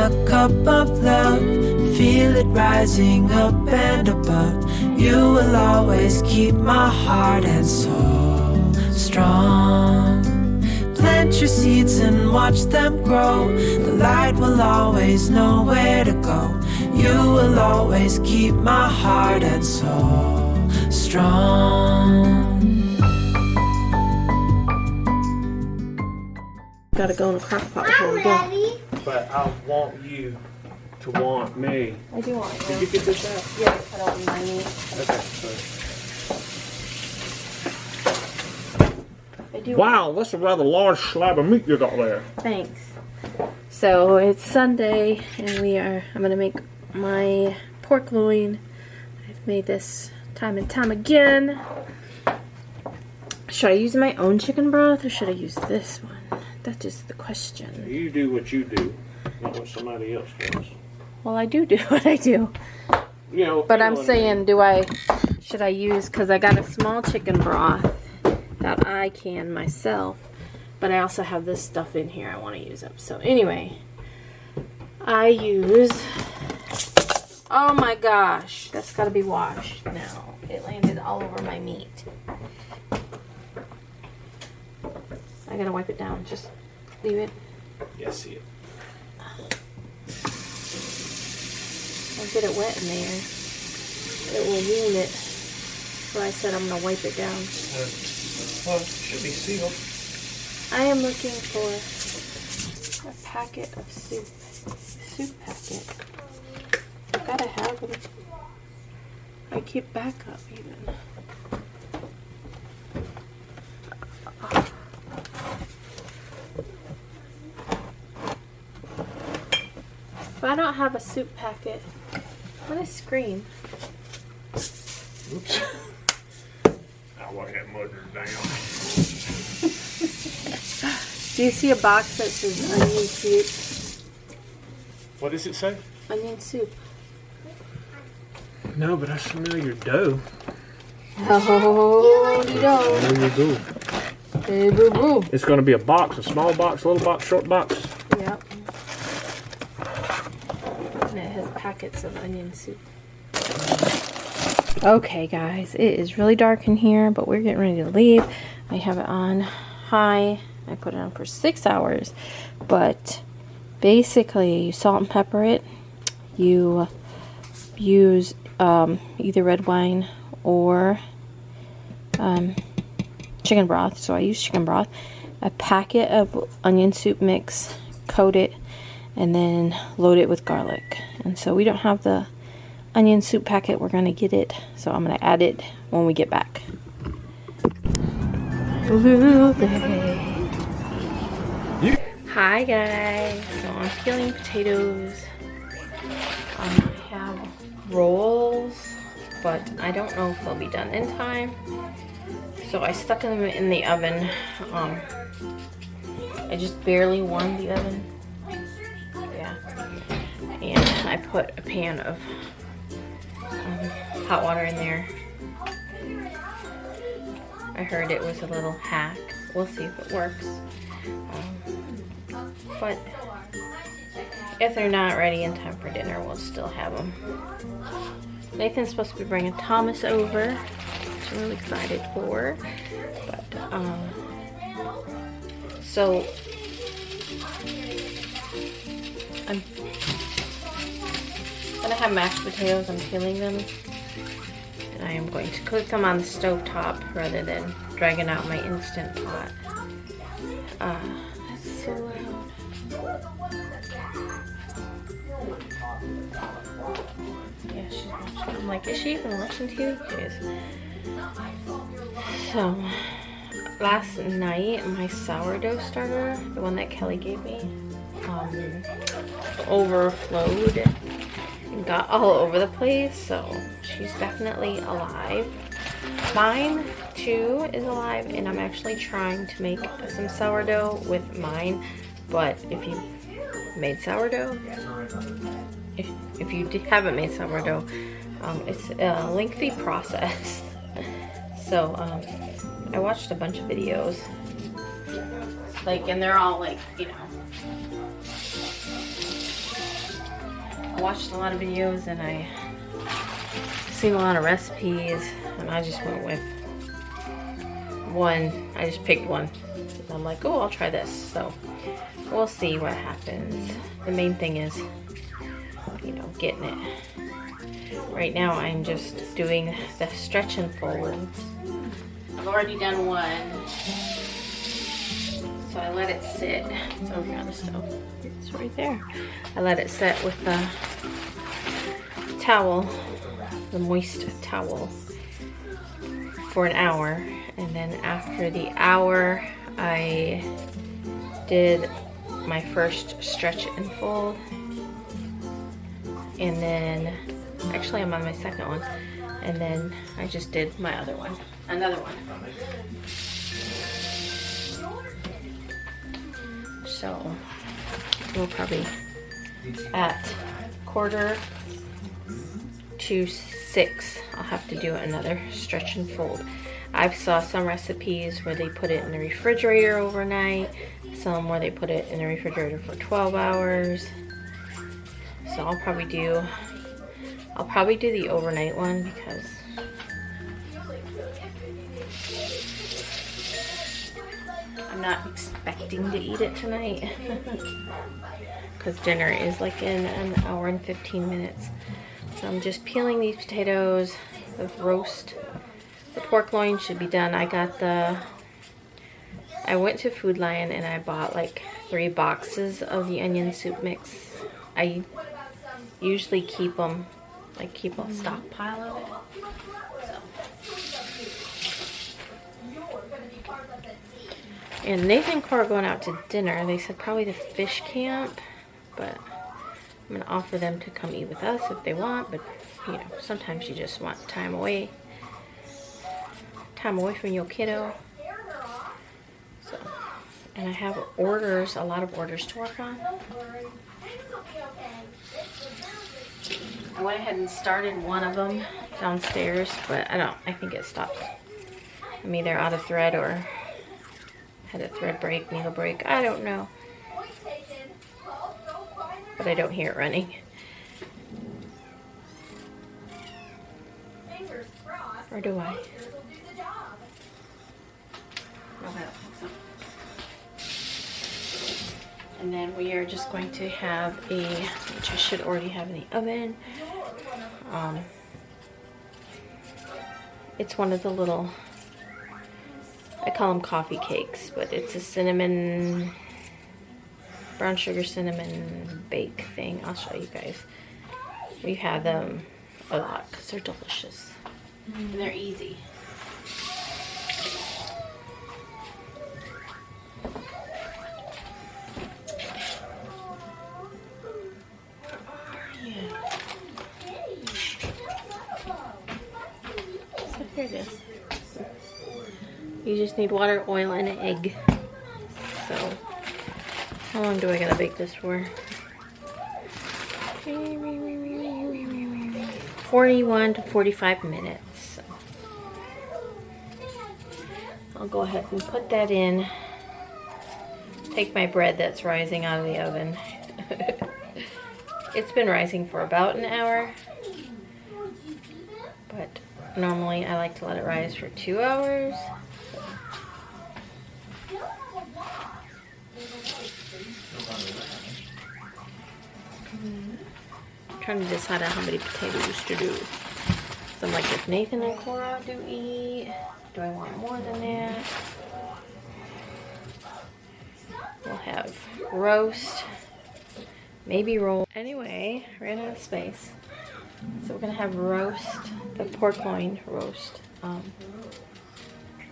a cup of love, feel it rising up and above. You will always keep my heart and soul strong. Plant your seeds and watch them grow. The light will always know where to go. You will always keep my heart and soul strong. Gotta go in the crock pot before we go. But I want you to want me. I do want you. Did you get this out? Yeah, I cut out my meat. Okay. I do. Wow, that's a rather large slab of meat you got there. Thanks. So it's Sunday, and I'm gonna make my pork loin. I've made this time and time again. Should I use my own chicken broth or should I use this one? That's just the question. You do what you do, not what somebody else does. Well, I do what I do. You know, But I'm saying, should I use, because I got a small chicken broth that I can myself, but I also have this stuff in here I want to use up. So anyway, I use, oh my gosh, that's got to be washed now. It landed all over my meat. I gotta wipe it down. Just leave it. Yeah, see it. Don't get it wet in there. It will ruin it. So I said I'm gonna wipe it down. Well, it should be sealed. I am looking for a packet of soup. Soup packet. I gotta have them. I keep backup even. If I don't have a soup packet, I'm gonna scream. Oops. I'll wipe that mother down. Do you see a box that says onion soup? What does it say? Onion soup. No, but I smell your dough. Oh, you don't. There you go. Hey, boo boo. It's going to be a box, a small box, little box, short box. Yep. And it has packets of onion soup. Okay, guys, it is really dark in here, but we're getting ready to leave. I have it on high. I put it on for 6 hours, but basically you salt and pepper it. You use either red wine or chicken broth. So I use chicken broth. A packet of onion soup mix, coat it, and then load it with garlic. And so we don't have the onion soup packet. We're gonna get it, so I'm gonna add it when we get back. Hi guys, so I'm peeling potatoes. I have rolls, but I don't know if they'll be done in time. So I stuck them in the oven. I just barely warmed the oven. Yeah. And I put a pan of hot water in there. I heard it was a little hack. We'll see if it works. But if they're not ready in time for dinner, we'll still have them. Nathan's supposed to be bringing Thomas over, which I'm really excited for. But so I'm gonna have mashed potatoes. I'm peeling them, and I am going to cook them on the stovetop rather than dragging out my Instant Pot. That's so loud. Yeah, she's watching. I'm like, is she even watching TV? She is. So, last night, my sourdough starter, the one that Kelly gave me, overflowed and got all over the place, so she's definitely alive. Mine, too, is alive, and I'm actually trying to make some sourdough with mine, but if you made sourdough, if you haven't made sourdough, it's a lengthy process. So I watched a bunch of videos, like, and they're all like, you know, I watched a lot of videos and I seen a lot of recipes, and I just went with one. I just picked one. And I'm like, oh, I'll try this. So we'll see what happens. The main thing is, you know, getting it. Right now I'm just doing the stretch and folds. I've already done one. So I let it sit. It's over here on the stove. It's right there. I let it sit with the towel, the moist towel, for an hour. And then after the hour, I did my first stretch and fold. And then, actually I'm on my second one. And then I just did my other one, another one. So we'll probably at 5:45 I'll have to do another stretch and fold. I saw some recipes where they put it in the refrigerator overnight, some where they put it in the refrigerator for 12 hours. So I'll probably do the overnight one because I'm not expecting to eat it tonight because dinner is like in an hour and 15 minutes. So I'm just peeling these potatoes. The roast, the pork loin should be done. I went to Food Lion and I bought like 3 boxes of the onion soup mix. I usually keep them, like keep a stockpile of it. And Nathan and Cora are going out to dinner. They said probably the fish camp, but I'm gonna offer them to come eat with us if they want. But you know, sometimes you just want time away from your kiddo. So, and I have orders, a lot of orders to work on. I went ahead and started one of them downstairs, but I think it stopped. I'm either out of thread or had a thread break, needle break. I don't know. But I don't hear it running. Or do I? No, I don't think so. And then we are just going to have which I should already have in the oven. It's one of the little, I call them coffee cakes, but it's a cinnamon, brown sugar cinnamon bake thing. I'll show you guys. We have them a lot because they're delicious and they're easy. So here it is. You just need water, oil, and an egg. So, how long do I gotta bake this for? 41 to 45 minutes. So, I'll go ahead and put that in. Take my bread that's rising out of the oven. It's been rising for about an hour. But normally I like to let it rise for 2 hours. I'm trying to decide on how many potatoes to do. So I'm like, if Nathan and Cora do eat, do I want more than that? We'll have roast, maybe roll. Anyway, ran out of space. So we're gonna have roast, the pork loin roast,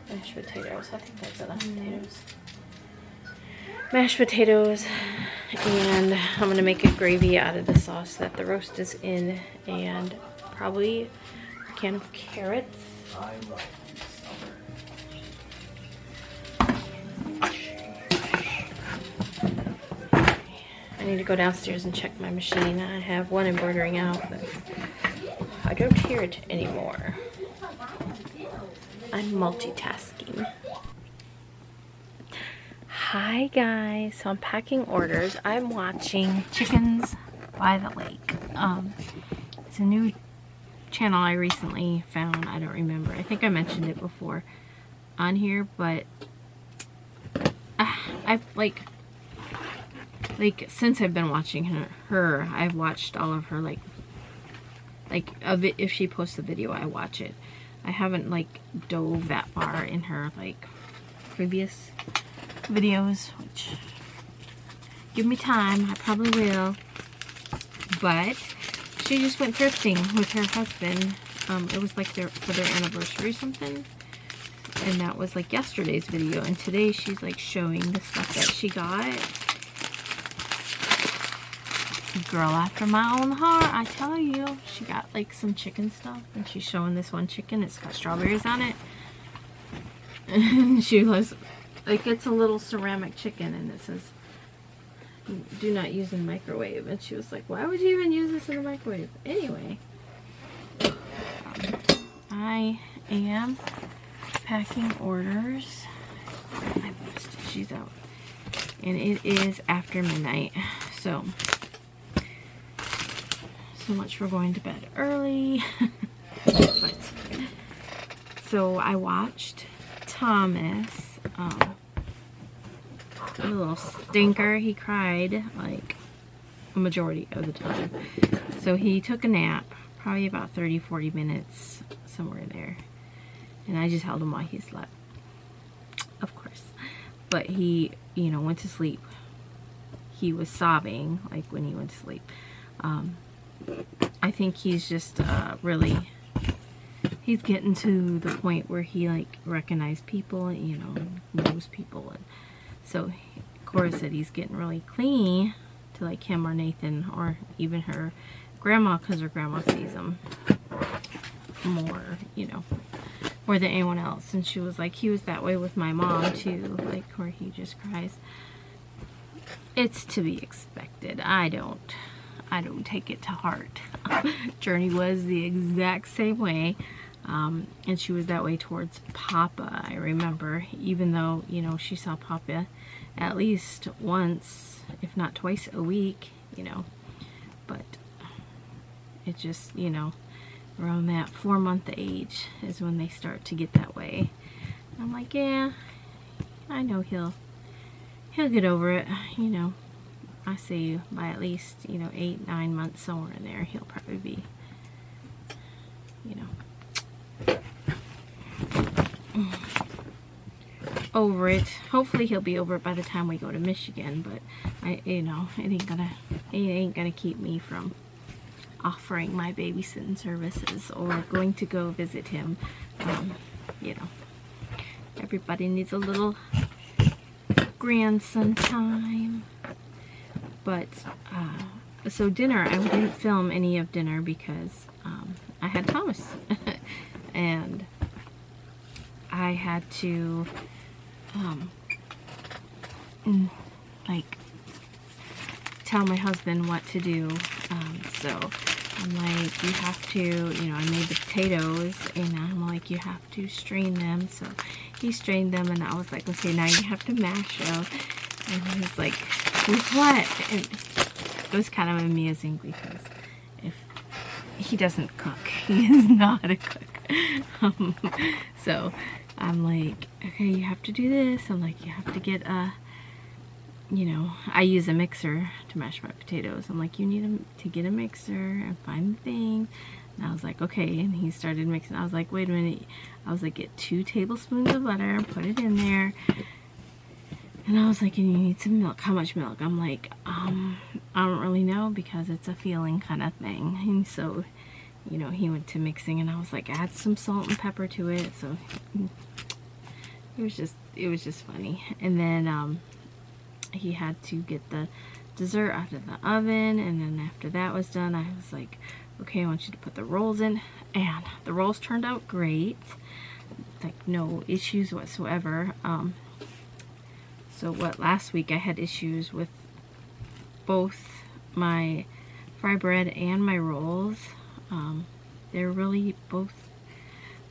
mashed potatoes. I think that's enough potatoes. Mashed potatoes, and I'm gonna make a gravy out of the sauce that the roast is in, and probably a can of carrots. I need to go downstairs and check my machine. I have one embroidering out, but I don't hear it anymore. I'm multitasking. Hi guys, so I'm packing orders. I'm watching chickens by the lake. It's a new channel I recently found. I don't remember. I think I mentioned it before on here, but I've like since I've been watching her, I've watched all of her if she posts a video, I watch it. I haven't like dove that far in her like previous videos, which give me time, I probably will. But she just went thrifting with her husband. It was like for their anniversary or something, and that was like yesterday's video, and today she's like showing the stuff that she got. Girl after my own heart, I tell you. She got like some chicken stuff, and she's showing this one chicken. It's got strawberries on it, and she was like, it's a little ceramic chicken, and it says do not use in the microwave. And she was like, why would you even use this in the microwave? Anyway, I am packing orders. I missed. She's out, and it is after midnight, so much for going to bed early. But so I watched Thomas, the little stinker. He cried like a majority of the time, so he took a nap, probably about 30-40 minutes, somewhere there, and I just held him while he slept, of course. But he, you know, went to sleep. He was sobbing like when he went to sleep. I think he's just really, he's getting to the point where he like recognizes people, you know, knows people, and so Cora said he's getting really clingy to like him or Nathan or even her grandma, because her grandma sees him more, you know, more than anyone else. And she was like, he was that way with my mom too, like where he just cries. It's to be expected. I don't take it to heart. Journey was the exact same way, and she was that way towards Papa. I remember, even though, you know, she saw Papa at least once, if not twice a week, you know, but it just, you know, around that 4-month age is when they start to get that way. And I'm like, yeah, I know he'll get over it, you know. I say by at least, you know, 8-9 months, somewhere in there, he'll probably be, you know, over it. Hopefully he'll be over it by the time we go to Michigan, but you know, it ain't gonna keep me from offering my babysitting services or going to go visit him. You know, everybody needs a little grandson time. But, so dinner, I didn't film any of dinner because I had Thomas. And I had to, like, tell my husband what to do. So I'm like, you have to, you know, I made the potatoes, and I'm like, you have to strain them. So he strained them, and I was like, okay, now you have to mash them. And he was like, with what? And it was kind of amusing because if he doesn't cook, he is not a cook. So I'm like, okay, you have to do this. I'm like, you have to get a, you know, I use a mixer to mash my potatoes. I'm like, you need to get a mixer and find the thing. And I was like, okay. And he started mixing. I was like, wait a minute. I was like, get 2 tablespoons of butter, put it in there. And I was like, and you need some milk. How much milk? I'm like, I don't really know, because it's a feeling kind of thing. And so, you know, he went to mixing, and I was like, add some salt and pepper to it. So it was just funny. And then he had to get the dessert out of the oven, and then after that was done, I was like, okay, I want you to put the rolls in. And the rolls turned out great, like no issues whatsoever. So last week I had issues with both my fry bread and my rolls. They're really both,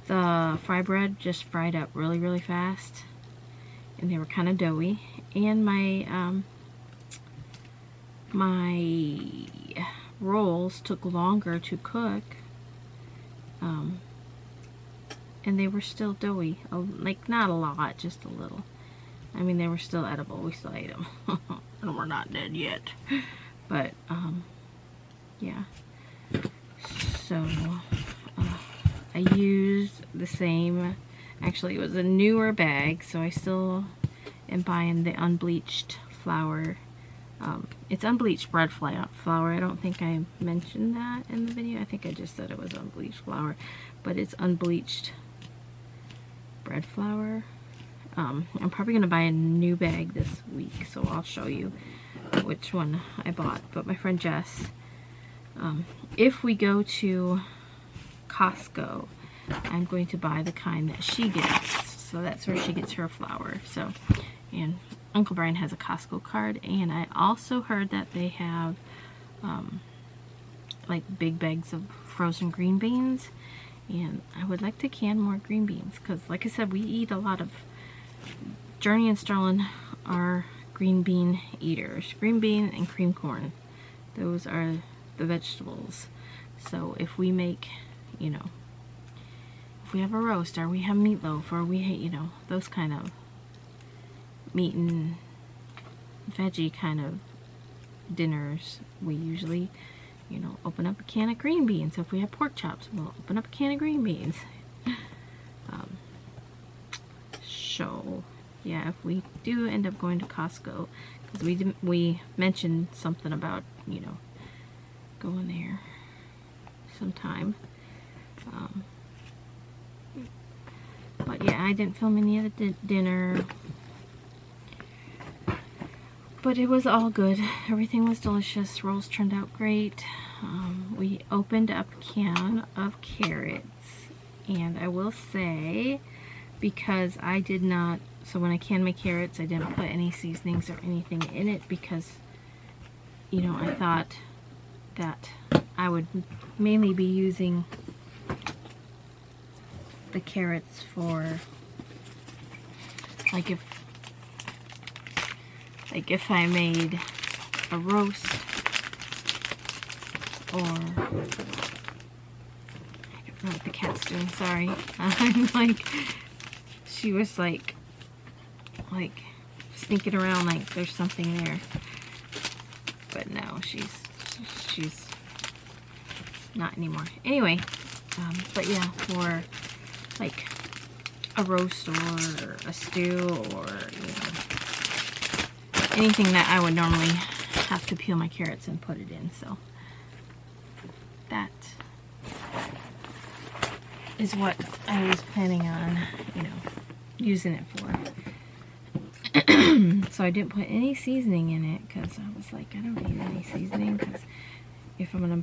the fry bread just fried up really, really fast, and they were kind of doughy. And my my rolls took longer to cook, and they were still doughy. Like, not a lot, just a little. I mean, they were still edible. We still ate them. And we're not dead yet. But, yeah. So, I used the same, actually it was a newer bag, so I still am buying the unbleached flour. It's unbleached bread flour. I don't think I mentioned that in the video. I think I just said it was unbleached flour, but it's unbleached bread flour. I'm probably going to buy a new bag this week, so I'll show you which one I bought. But my friend Jess, if we go to Costco, I'm going to buy the kind that she gets. So that's where she gets her flour. So, and Uncle Brian has a Costco card, and I also heard that they have like big bags of frozen green beans, and I would like to can more green beans because, like I said, we eat a lot of, Journey and Sterling are green bean eaters. Green bean and cream corn, those are the vegetables. So if we make, you know, if we have a roast, or we have meatloaf, or we, you know, those kind of meat and veggie kind of dinners, we usually, you know, open up a can of green beans. So if we have pork chops, we'll open up a can of green beans. So yeah, if we do end up going to Costco, because we mentioned something about, you know, going there sometime. But yeah, I didn't film any of the dinner, but it was all good. Everything was delicious. Rolls turned out great. We opened up a can of carrots, and I will say, because I did not, so when I canned my carrots, I didn't put any seasonings or anything in it, because, you know, I thought that I would mainly be using the carrots for, like, if I made a roast, or I don't know what the cat's doing, sorry. I'm like, she was like sneaking around like there's something there, but no, she's not anymore. Anyway, but yeah, for like a roast or a stew, or, you know, anything that I would normally have to peel my carrots and put it in. So that is what I was planning on, you know, using it for. So I didn't put any seasoning in it, because I was like, I don't need any seasoning, because if I'm gonna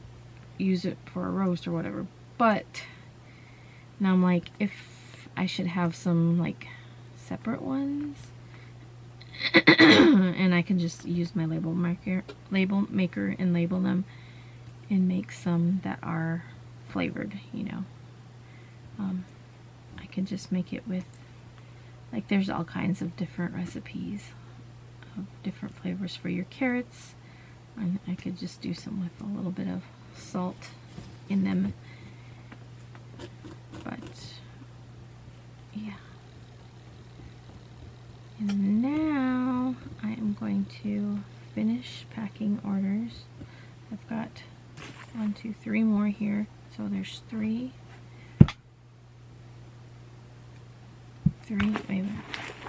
use it for a roast or whatever. But now I'm like, if I should have some like separate ones, and I can just use my label maker and label them and make some that are flavored, you know. I can just make it with, like, there's all kinds of different recipes of different flavors for your carrots, and I could just do some with a little bit of salt in them. But yeah, and now I am going to finish packing orders. I've got 1, 2, 3 more here, so there's 3, wait a minute,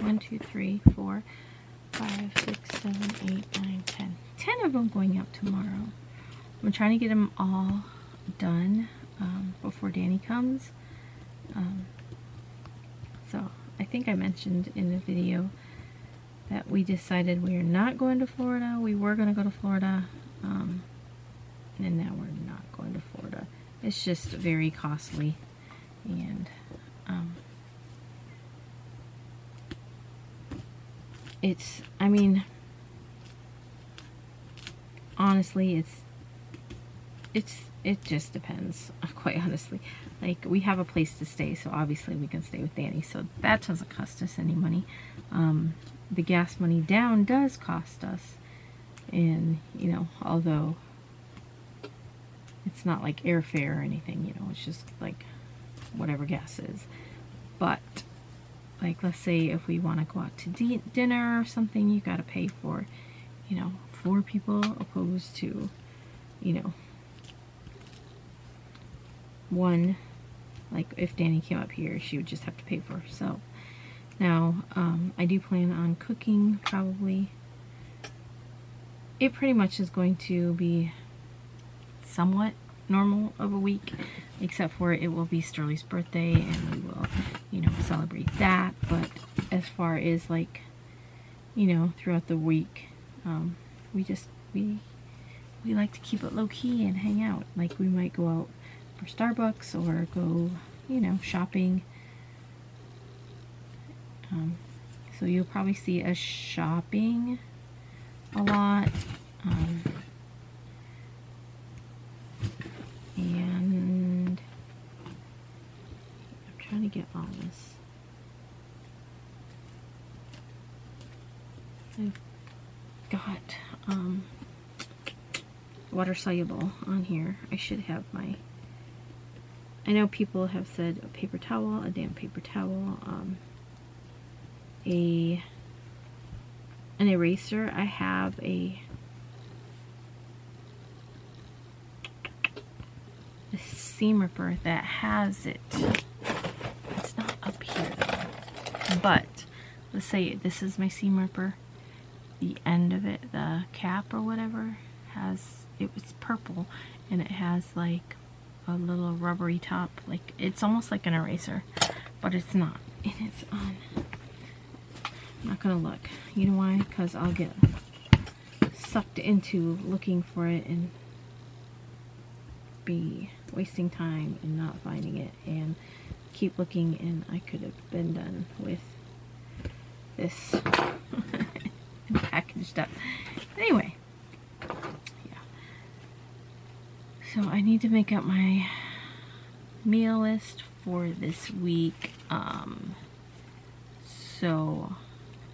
1, 2, 3, 4, 5, 6, 7, 8, 9, 10. 10 of them going out tomorrow. I'm trying to get them all done before Danny comes. So I think I mentioned in the video that we decided we are not going to Florida. We were going to go to Florida, and now we're not going to Florida. It's just very costly, and it's, I mean, honestly, it just depends, quite honestly. Like, we have a place to stay, so obviously we can stay with Danny, so that doesn't cost us any money. The gas money down does cost us. And, you know, although it's not like airfare or anything, you know, it's just like whatever gas is. But, like, let's say if we want to go out to dinner or something, you got to pay for, you know, 4 people opposed to, you know, 1. Like, if Danny came up here, she would just have to pay for herself. Now, I do plan on cooking, probably. It pretty much is going to be somewhat normal of a week, except for it will be Sterling's birthday, and we will, you know, celebrate that. But as far as, like, you know, throughout the week, we like to keep it low-key and hang out. Like, we might go out for Starbucks or go, you know, shopping. So you'll probably see us shopping a lot. And I'm trying to get all this. I've got water soluble on here. I should have my, I know people have said a paper towel, a damp paper towel, an eraser. I have a seam ripper that has it. It's not up here though. But let's say this is my seam ripper. The end of it, the cap or whatever, has, it was purple, and it has like a little rubbery top. Like, it's almost like an eraser, but it's not. And it's on. I'm not gonna look. You know why? Because I'll get sucked into looking for it and be wasting time and not finding it, and keep looking, and I could have been done with this packaged up. Anyway, yeah. So I need to make up my meal list for this week. So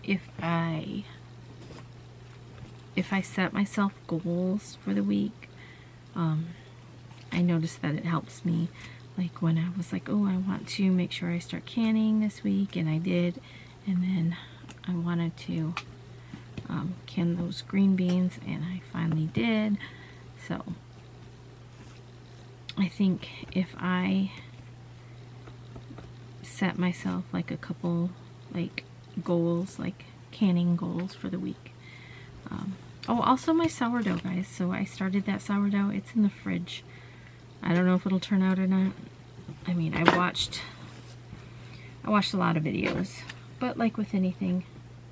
if I set myself goals for the week, I noticed that it helps me. Like when I was like, oh, I want to make sure I start canning this week, and I did, and then I wanted to can those green beans, and I finally did. So I think if I set myself like a couple like goals, like canning goals for the week. Oh, also my sourdough, guys. So I started that sourdough. It's in the fridge. I don't know if it'll turn out or not. I mean, I watched a lot of videos, but like with anything,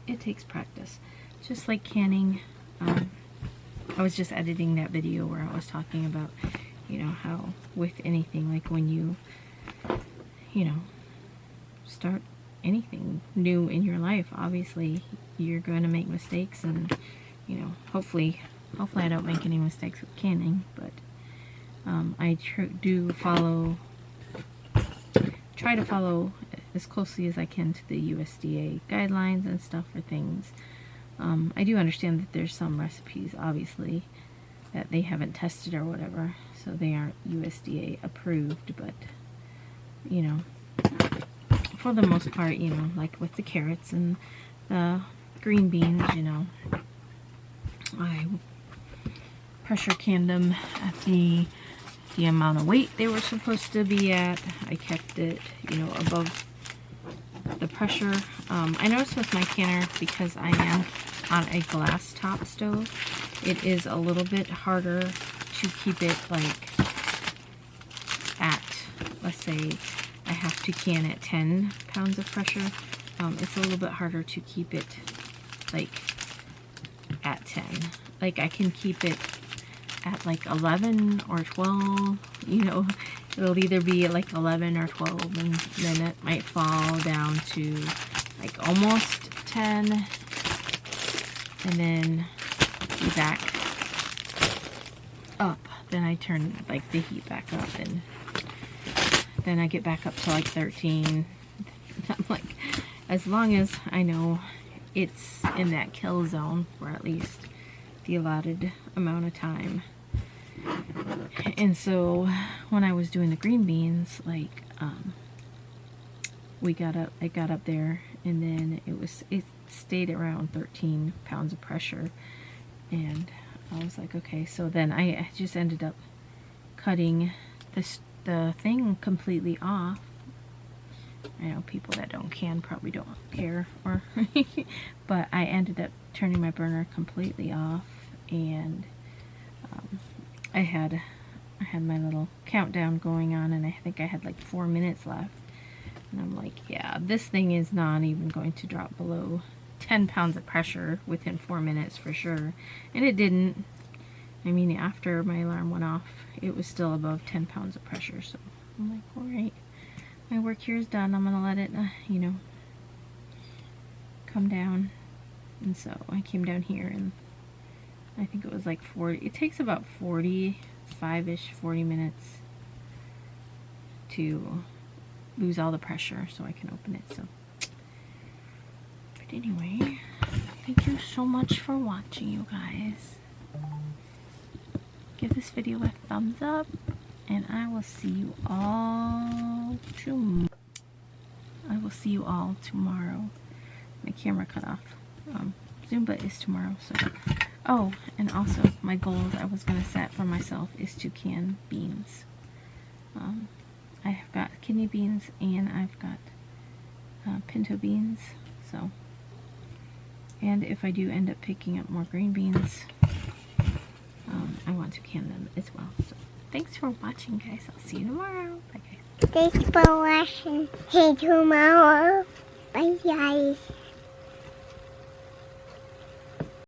it takes practice. Just like canning. I was just editing that video where I was talking about, you know, how with anything, like when you know, start anything new in your life, obviously you're going to make mistakes, and, you know, hopefully I don't make any mistakes with canning, but I try to follow as closely as I can to the USDA guidelines and stuff for things. I do understand that there's some recipes, obviously, that they haven't tested or whatever, so they aren't USDA approved, but, you know, for the most part, you know, like with the carrots and the green beans, you know, I pressure canned them at the amount of weight they were supposed to be at. I kept it, you know, above the pressure. I noticed with my canner, because I am on a glass top stove, it is a little bit harder to keep it like at, let's say I have to can at 10 pounds of pressure. It's a little bit harder to keep it like at 10. Like I can keep it at like 11 or 12, you know, it'll either be like 11 or 12, and then it might fall down to like almost 10, and then be back up. Then I turn like the heat back up, and then I get back up to like 13. I'm like, as long as I know it's in that kill zone for at least the allotted amount of time. And so when I was doing the green beans, like, I got up there, and then it stayed around 13 pounds of pressure, and I was like, okay. So then I just ended up cutting the thing completely off. I know people that probably don't care, or but I ended up turning my burner completely off, and I had my little countdown going on, and I think I had like 4 minutes left, and I'm like, yeah, this thing is not even going to drop below 10 pounds of pressure within 4 minutes for sure. And it didn't. I mean, after my alarm went off, it was still above 10 pounds of pressure. So I'm like, all right, my work here is done. I'm gonna let it, you know, come down. And so I came down here, and I think it was like 40. It takes about 45-ish, 40 minutes to lose all the pressure so I can open it. So, but anyway, thank you so much for watching, you guys. Give this video a thumbs up, and I will see you all tomorrow. My camera cut off. Zumba is tomorrow, so. Oh, and also my goals I was gonna set for myself is to can beans. I have got kidney beans, and I've got pinto beans. So, and if I do end up picking up more green beans, I want to can them as well. So, thanks for watching, guys. I'll see you tomorrow. Bye, guys. Thanks for watching. See you tomorrow. Bye, guys.